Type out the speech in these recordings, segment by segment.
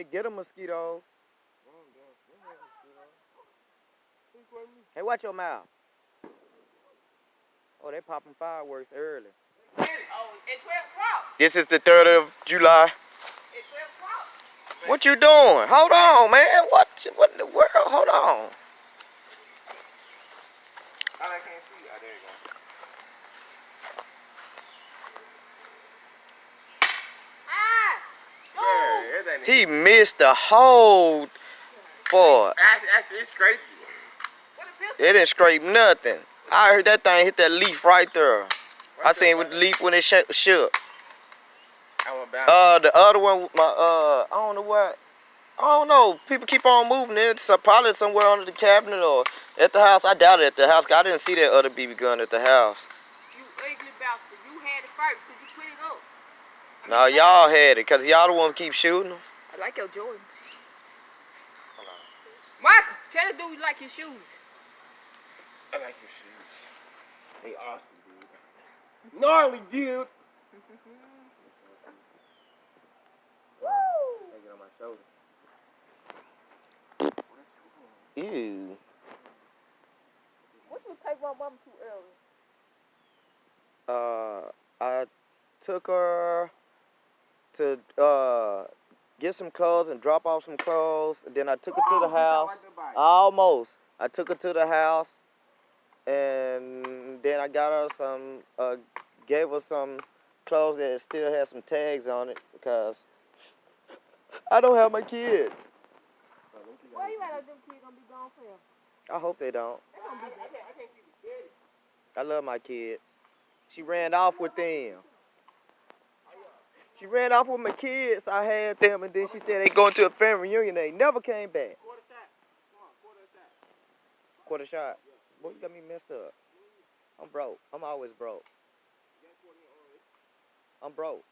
said get them mosquitoes. Hey, watch your mouth. Oh, they popping fireworks early. Oh, it's 12 o'clock. This is the 3rd of July. It's 12 o'clock. What you doing? Hold on, man. What in the world? Hold on. I can't see. Oh, there you go. Ah! He missed the whole boy. It's crazy. It didn't scrape nothing. I heard that thing hit that leaf right there. I seen with the leaf when it shook. The other one, I don't know what. I don't know. People keep on moving it. So probably somewhere under the cabinet or at the house. I doubt it at the house. 'Cause I didn't see that other BB gun at the house. You ugly bastard. You had it first because you put it up. No, y'all had it because y'all the ones keep shooting them. I like your Jordans. Michael, tell the dude you like his shoes. I like your shoes. They awesome, dude. Gnarly, dude. Woo! They get on my shoulder. Ew. What you take my mama too early? I took her to get some clothes and drop off some clothes. And then I took her to the house. Almost. I took her to the house. And then I got her some, gave her some clothes that still had some tags on it because I don't have my kids. Why you at them kids gonna be gone forever? I hope they don't. They gonna be there. I love my kids. She ran off with them. She ran off with my kids. I had them, and then she said they going to a family reunion. They never came back. Quarter shot. Boy, you got me messed up. I'm broke. I'm always broke. I'm broke.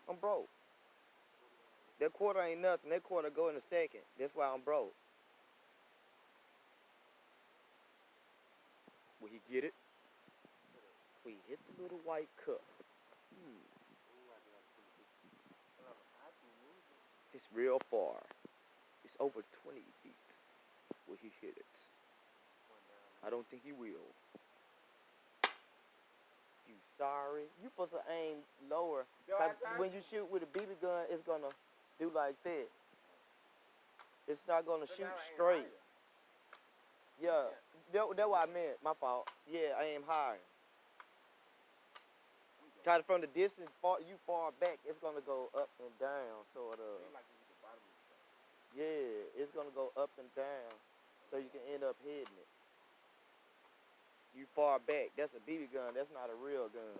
I'm broke. That quarter ain't nothing. That quarter go in a second. That's why I'm broke. Will he get it? We hit the little white cup. It's real far. It's over 20 feet. Will he hit it? I don't think he will. You sorry? You supposed to aim lower. Cause when you shoot with a BB gun, it's gonna do like that. It's not gonna shoot straight. Yeah, that's what I meant. My fault. Yeah, I aim higher. Cause from the distance, you far back, it's gonna go up and down, sort of. Yeah, it's gonna go up and down, so you can end up hitting it. You far back. That's a BB gun. That's not a real gun.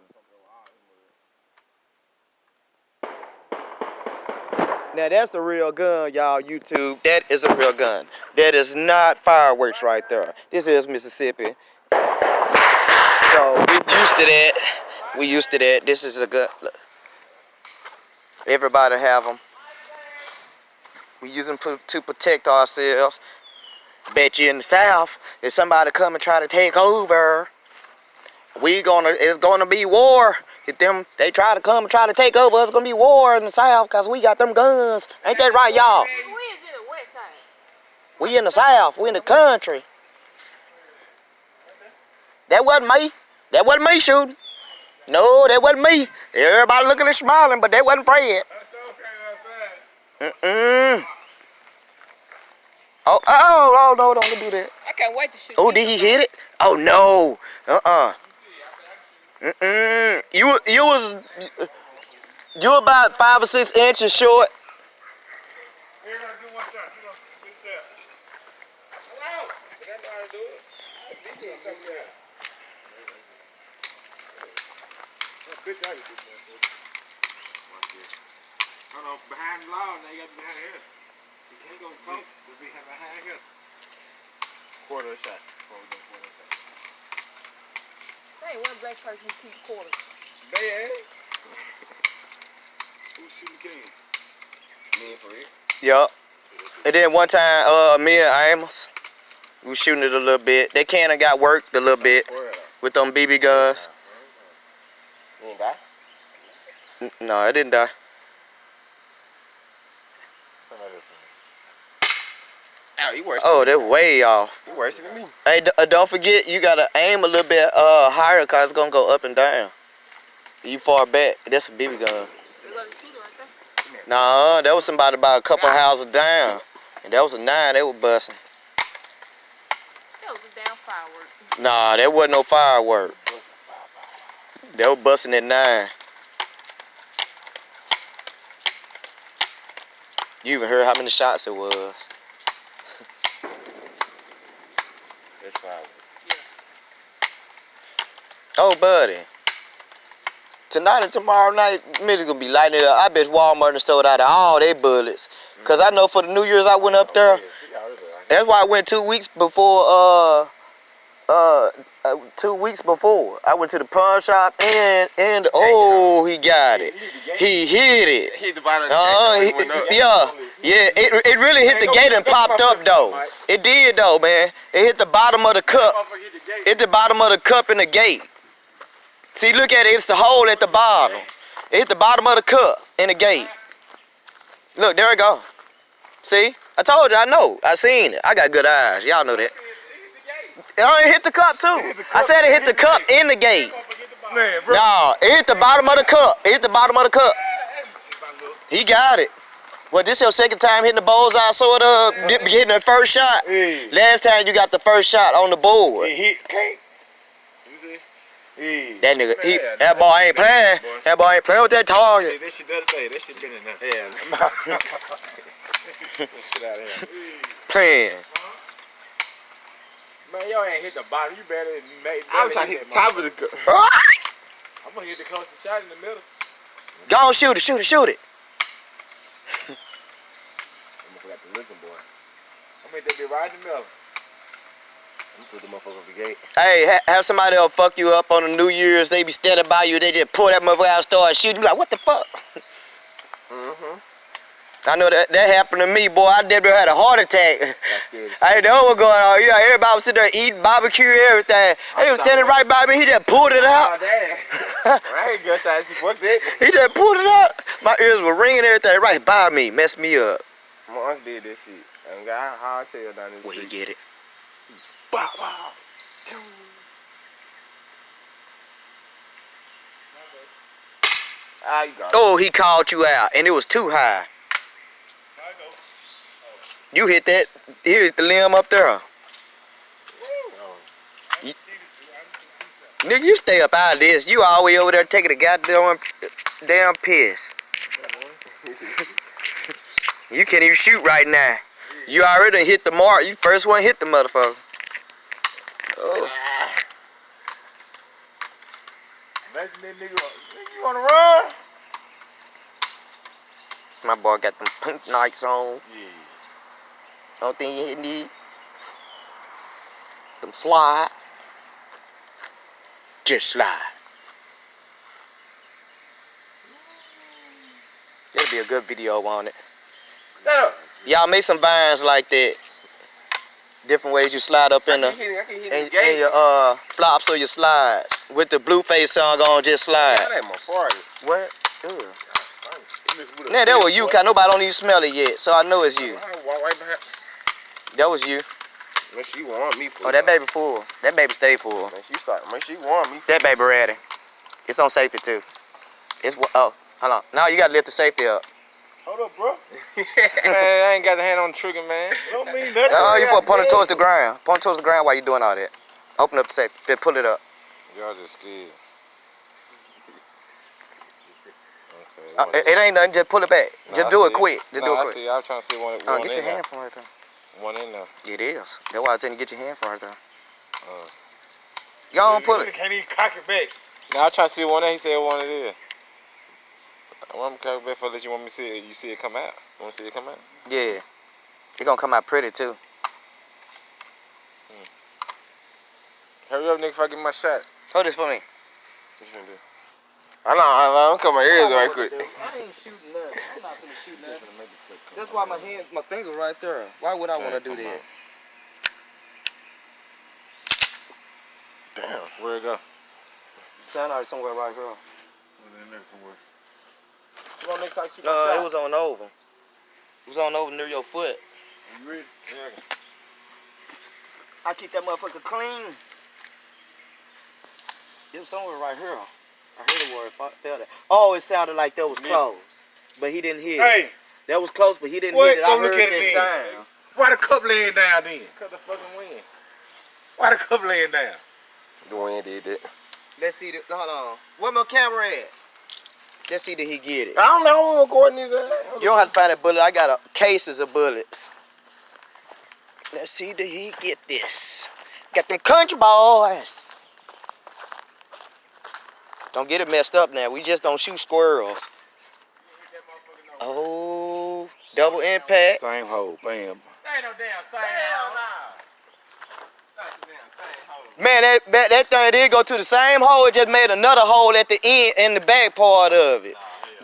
Now that's a real gun, y'all. YouTube. That is a real gun. That is not fireworks right there. This is Mississippi. So we used to that. We used to that. This is a good. Everybody have them. We use them to protect ourselves. Bet you in the South, if somebody come and try to take over, it's gonna be war. If they try to come and try to take over, it's gonna be war in the South because we got them guns. Ain't that right, y'all? We is in the west side. We in the South. We in the country. That wasn't me. That wasn't me shooting. No, that wasn't me. Everybody looking and smiling, but that wasn't Fred. Oh, no, don't do that. I can't wait to shoot. Oh, did he hit it? Oh, no. You about 5 or 6 inches short. You're gonna do one shot. You know, two step. Hello. Did I know how to do it? This is something there. Bitch, I can do that. Hold on, behind the law, now you got to be behind here. You can't go close, but be behind here. Quarter of a shot. Quarter of a shot. There ain't one black person who keeps quarters. Man. Who's shooting the king? Me for real? Yup. And then one time, me and Amos, we was shooting it a little bit. That cannon got worked a little bit with them BB guns. You didn't die? No, it didn't die. He worse. Oh, they're way off. He worse than me. Hey, don't forget, you gotta aim a little bit higher because it's gonna go up and down. You far back, that's a BB gun. They got a shooter right there. Nah, that was somebody about a couple houses down. And that was a 9 they were busting. That was a damn firework. Nah, that wasn't no firework. They were busting at 9. You even heard how many shots it was. That's firework. Oh, buddy. Tonight and tomorrow night, Midget's gonna be lighting it up. I bet Walmart done sold out of all their bullets. Cause I know for the New Year's I went up there. That's why I went 2 weeks before. 2 weeks before I went to the pawn shop and oh, he got it. He hit it. He hit the bottom of the gate. Yeah. It really hit the gate and popped up though. It did though, man. It hit the bottom of the cup. Hit the bottom of the cup in the gate. See, look at it. It's the hole at the bottom. It hit the bottom of the cup in the gate. Look, there it go. See? I told you, I know. I seen it. I got good eyes. Y'all know that. It hit the cup too. I said it hit the cup in the gate. No, it hit the bottom of the cup. It hit the bottom of the cup. He got it. Well, this your second time hitting the bullseye, sort of hitting the first shot. Last time you got the first shot on the board. That nigga, that boy ain't playing. That boy ain't playing with that target. That shit the other day. That shit been in there. Yeah. That shit out of here. Playing. Man, y'all ain't hit the bottom. You better make. I'm trying to hit the top of the cup. I'm gonna hit the closest shot in the middle. Go on, shoot it. I'm gonna forget the Lincoln boy. I'm gonna hit that bitch right in the middle. I'm gonna put the motherfucker over the gate. Hey, have somebody else fuck you up on the New Year's. They be standing by you. They just pull that motherfucker out and start shooting. You be like, what the fuck? I know that happened to me, boy. I never had a heart attack. I didn't know what was going on. You know, everybody was sitting there eating barbecue and everything. He was standing right by me. He just pulled it out. Oh, damn. I ain't good size. What's it? He just pulled it out. My ears were ringing and everything right by me. Messed me up. My uncle did this shit. And got a hard tail down this Where he street. get it? Bow, bow. Ah, you got it. Oh, he called you out, and it was too high. You hit that. You hit the limb up there. Nigga, you stay up out of this. You all the way over there taking a damn piss. You can't even shoot right now. You already hit the mark. You first one hit the motherfucker. Oh. Imagine that nigga. You wanna run? My boy got them pink Nikes on. Yeah. Only thing you need, them slides. Just slide. That'll be a good video on it. No. Y'all make some vines like that. Different ways you slide up in I the can hit and the gate. your flops or your slides. With the Blueface song on, just slide. That ain't my party. What? Nah, that was you, cause nobody don't even smell it yet, so I know it's you. Walk right behind. That was you. Make sure you want me for Oh, that baby full. That baby stay full. Make sure you want me. That baby ready. It's on safety too. It's hold on. Now you gotta lift the safety up. Hold up, bro. Man, I ain't got the hand on the trigger, man. Don't mean nothing. Oh, you point it towards the ground. Point it towards the ground while you doing all that. Open up the safety. Then pull it up. Y'all just scared. It ain't nothing. Just pull it back. Just do it quick. Just do it quick. I was trying to see one Get your hand from right there. One in there. It is. That's why I tell you to get your hand from right there. Y'all don't pull it. Can't even cock it back. Now I'm trying to see one there. He said one it is. I want to cock it back for you want me to see it. You see it come out? You want to see it come out? Yeah. It's gonna come out pretty too. Hurry up, nigga, if I get my shot. Hold this for me. What you gonna do? I'm cut my ears right quick. I ain't shooting nothing. I'm not gonna shoot nothing. That's why my finger right there. Why would I want to do that? Damn, where'd it go? Sound out somewhere right here. Was in there somewhere? You want next time shoot my shot? It was on over. It was on over near your foot. You ready? Yeah. I keep that motherfucker clean. It was somewhere right here. I heard the word. Felt it. Oh, it sounded like that was close, but he didn't hear it. Hey, That was close, but he didn't what? hit it. I Go look heard at it that then. sound. Why the cup laying down then? Cause the fucking wind. Why the cup laying down? The wind did that. Let's see. Hold on. Where my camera at? Let's see that he get it. I don't know what Gordon is. You don't have to find that bullet. I got cases of bullets. Let's see that he get this. Got them country boys. Don't get it messed up now. We just don't shoot squirrels. Oh, double impact. Same hole, bam. There ain't no damn sound. Man, that thing did go to the same hole. It just made another hole at the end in the back part of it.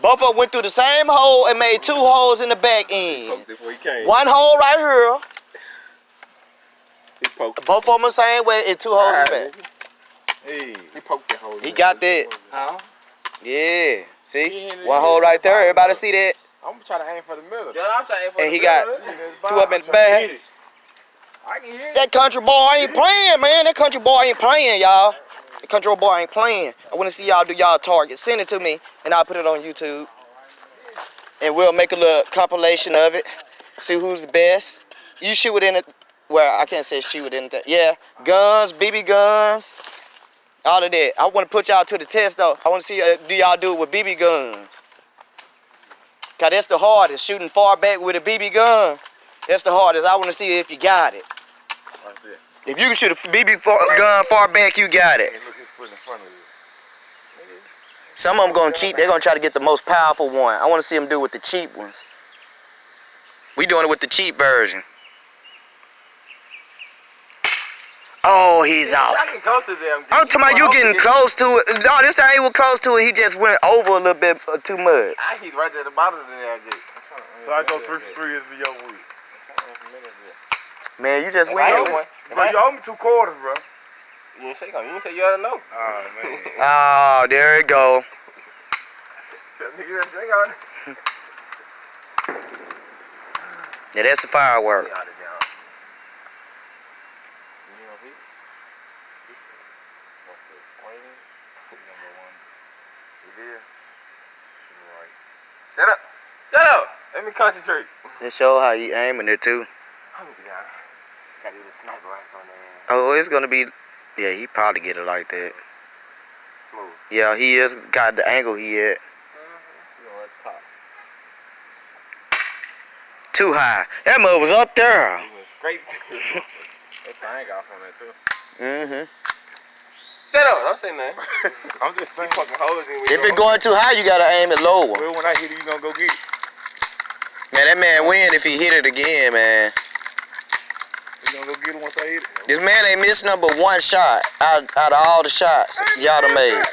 Both of them went through the same hole and made two holes in the back end. Poked it before he came. One hole right here. He poked. Both of them the same way and two holes in the back. Hey, he poked that hole. He got that. Huh? Yeah. See? One hole right there. Everybody see that? I'm gonna try to aim for the middle. Yeah, I'm trying for And the he got two up in the back. I can hear it. That country boy ain't playing, man. That country boy ain't playing, y'all. The country boy ain't playing. I want to see y'all do y'all target. Send it to me, and I'll put it on YouTube. And we'll make a little compilation of it. See who's the best. You shoot it in it. Well, I can't say shoot it in that. Yeah, guns, BB guns, all of that. I want to put y'all to the test, though. I want to see do y'all do it with BB guns. Cause that's the hardest. Shooting far back with a BB gun. That's the hardest. I want to see if you got it. If you can shoot a BB gun far back, you got it. Look his foot in front of you. Some of them gonna cheat. They're gonna try to get the most powerful one. I want to see them do it with the cheap ones. We doing it with the cheap version. Oh, he's off. I can close to them. I'm talking about you getting close to it. No, this ain't even close to it. He just went over a little bit too much. I keep right there at the bottom of the damn gate. So I go 3 for 3 is for your week. Man, you just I went. know one. Bro, you owe me 2 quarters, bro. You ain't say you ain't say you ought to know. Oh, man. Oh, there it go. Tell nigga that drink on it. Yeah, that's a firework. He ought to down. Shut up. Shut up. Let me concentrate. It show how you aiming it too. I'm gonna be down. Gotta get a sniper rifle on there. Oh, it's gonna be. Yeah, he probably get it like that. Smooth. Yeah, he is got the angle he at. You know, at the top. Too high. That mud was up there. He went straight. That thing off on that, too. Mm-hmm. Shut up. Don't say nothing. I'm just saying. Fucking holes in. If it's going too high, you gotta aim it lower. Well, when I hit it, you gonna go get it. Man, that man win if he hit it again, man. You gonna go get it once I hit it? This man ain't missed number one shot out of all the shots y'all done made.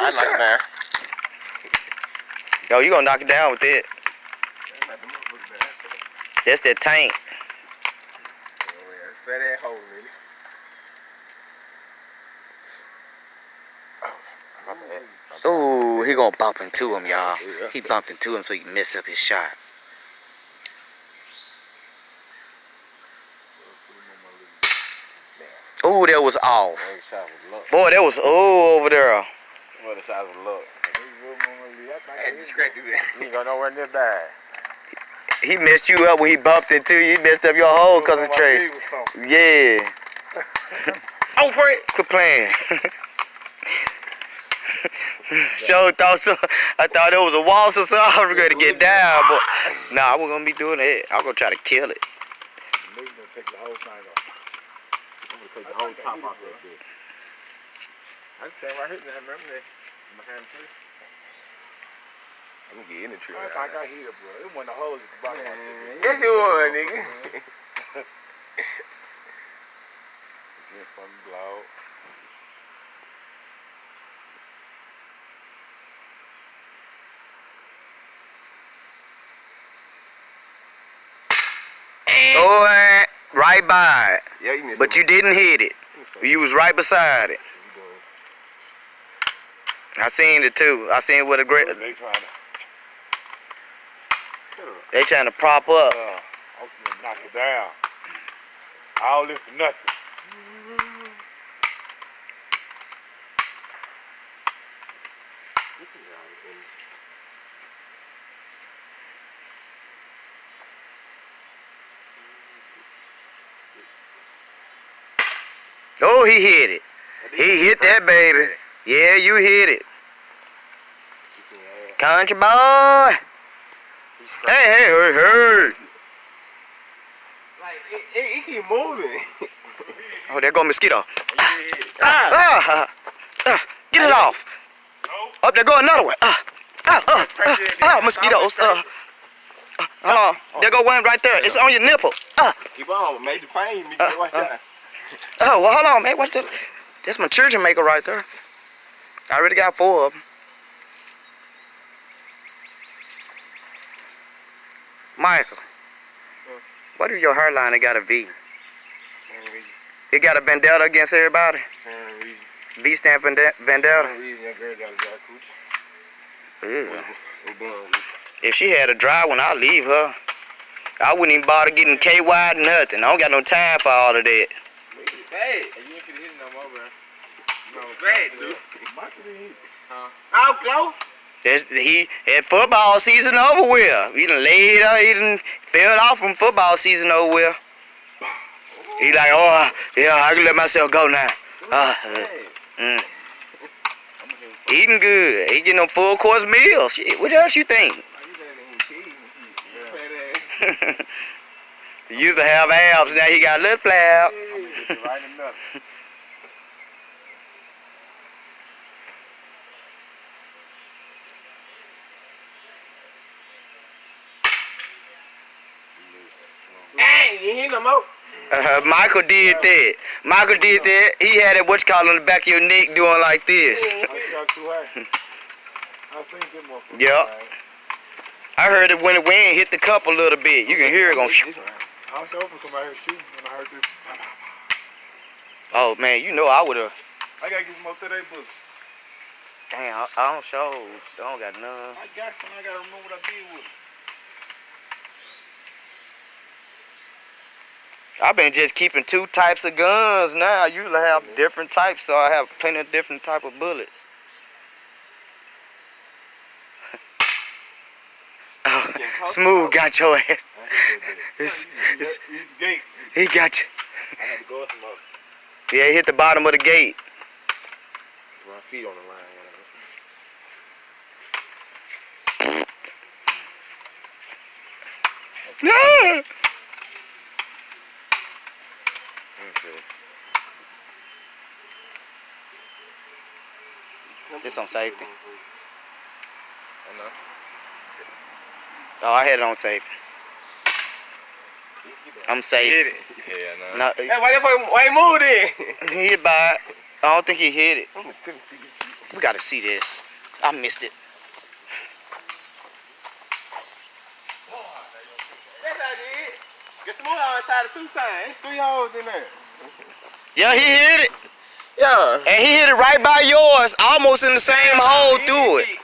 I like that. Yo, you gonna knock it down with that. That's that tank. Fat ass hole, really. Ooh, he gonna bump into him, y'all. He bumped into him so he can mess up his shot. Ooh, that was off. Boy, that was over there. Well, the size of luck. I had to scratch this. You ain't gonna nowhere near die. He messed you up when he bumped into you. He messed up your whole concentration. Yeah. Oh, for it. Quit playing. Sure thought so. I thought it was a waltz or something. I was gonna get down, but nah, I wasn't gonna be doing that. I was gonna try to kill it. Maybe gonna take the whole thing off. I'm gonna take the whole top off that bitch. I stand right here now. Remember that? Behind the tree. I'm gonna get in the tree. I think I hit it, bro. It wasn't the holes at the bottom. Yes, you was, nigga. Just from the blow. Oh, right by it. Yeah, you missed But it. you didn't hit it. You was right beside it. I seen it too. I seen what a great. They trying to prop up. I'm gonna knock it down. All this for nothing. he hit it. He hit that baby. Yeah, you hit it. Country boy. Hey. Like, it keep moving. Oh, there go mosquito. Ah. Get it off. Up there go another one. Mosquitoes. Hold on. There go one right there. It's on your nipple. Keep on. Major pain. You better watch out. Oh, well, hold on, man. What's that? That's my children maker right there. I already got 4 of them. Michael, why do your hairline it got a V? Same reason. It got a vendetta against everybody? Same reason. V stand for vendetta? Same reason that girl got a dry coochie. Ew. We done. If she had a dry one, I'd leave her. I wouldn't even bother getting KY nothing. I don't got no time for all of that. Hey, you ain't finna hit no more, bro. No, bad, dude. How close? He had football season over with. He done laid up, he done fell off from football season over with. He like, oh, yeah, I can let myself go now. Eating good. He getting them full course meals. Shit, what else you think? He used to have abs, now he got a little flab. Hey, you ain't hit no more. Michael did that. Michael did that. He had it, what you call on the back of your neck doing like this. Yep. I heard it when the wind hit the cup a little bit. You can hear it going. I was hoping somebody was shooting when I heard this. Oh man, you know I would have. I gotta get some more today books. Damn, I don't show. I don't got none. I got some. I gotta remember what I did with them. I've been just keeping 2 types of guns now. I usually have different types, so I have plenty of different type of bullets. Oh, Smooth got your ass. He got you. I had to go with some more. Yeah, he hit the bottom of the gate. My feet on the line. No! Let's see. It's on safety. Oh, I had it on safety. I'm safe. Hit it. Yeah, No, hey, why you moved in? he hit by it. I don't think he hit it. We gotta see this. I missed it. That's how I did. Get some more outside of 2 signs. 3 holes in there. Yeah, he hit it. Yeah. And he hit it right by yours, almost in the same hole through it.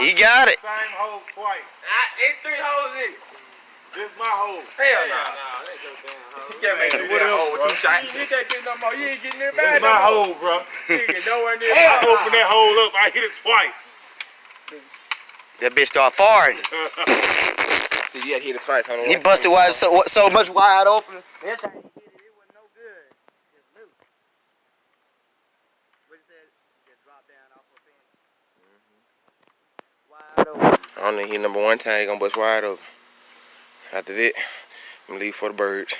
He got it. Same hole twice. It's 3 holes in it. This is my hole. Hell no. That's your damn hole. You can't make me do that hole with 2 shots. You can't get no more. You ain't getting near bad. This is my hole, bro. You ain't getting nowhere near. I opened that hole up. I hit it twice. That bitch started farting. See, you had to hit it twice. He busted wide so much wide open. That's how he hit it. It wasn't no good. Just loose. What you said? Just drop down off a pin. Wide open. I only hit number 1 time. He gonna bust wide open. After that, I'm gonna leave for the birds.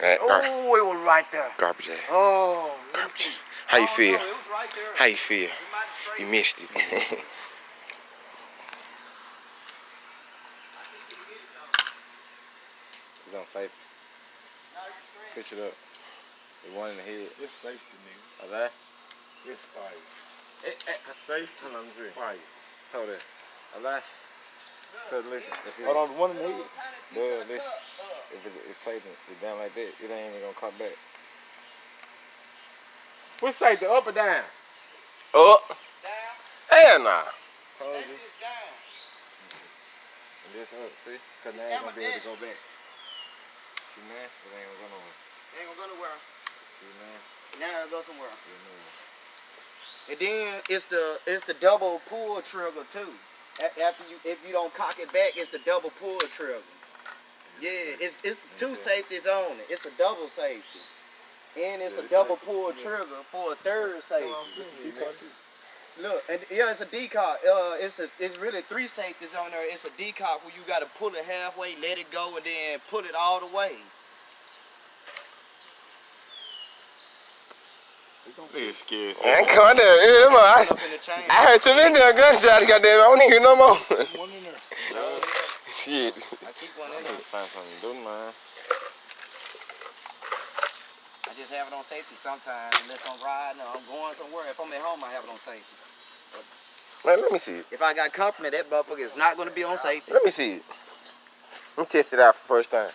Oh, it was right there. Garbage ass. Oh, Garbage. How you feel? No, it was right there. How you feel? You missed it. It's on safe. Pitch it up. The one in the head. It's safety, nigga. All right? It's fire. Safe? Hold on, let me see. Fire. Hold it. All right? Cause listen. Hold on, the one in the head. But listen. If it's safe, it's down like that, it ain't even gonna come back. Which safety, up or down? Up. Down. Hell nah. Safety is down. And this up, see? Cause now it's gonna be able to go back. See, man? It ain't gonna go nowhere. It ain't gonna go nowhere. See, man? Now it'll go somewhere. It move. And then it's the double pull trigger too. After if you don't cock it back, it's the double pull trigger. Yeah, it's two safeties on it. It's a double safety. And it's a double pull trigger for a third safety. Look, and yeah, it's a decock. It's really three safeties on there. It's a decock where you gotta pull it halfway, let it go, and then pull it all the way. Nigga scared. Man, come on there. Yeah, man. Up in the chain. I heard too many damn gunshots, goddamn. I don't need to hear no more. One in there. Shit. I keep one in I need there. to find something to do, man. I just have it on safety sometimes, unless I'm riding or I'm going somewhere. If I'm at home, I have it on safety. Man, let me see it. If I got company, that motherfucker is not gonna be on safety. Let me see it. Let me test it out for the first time.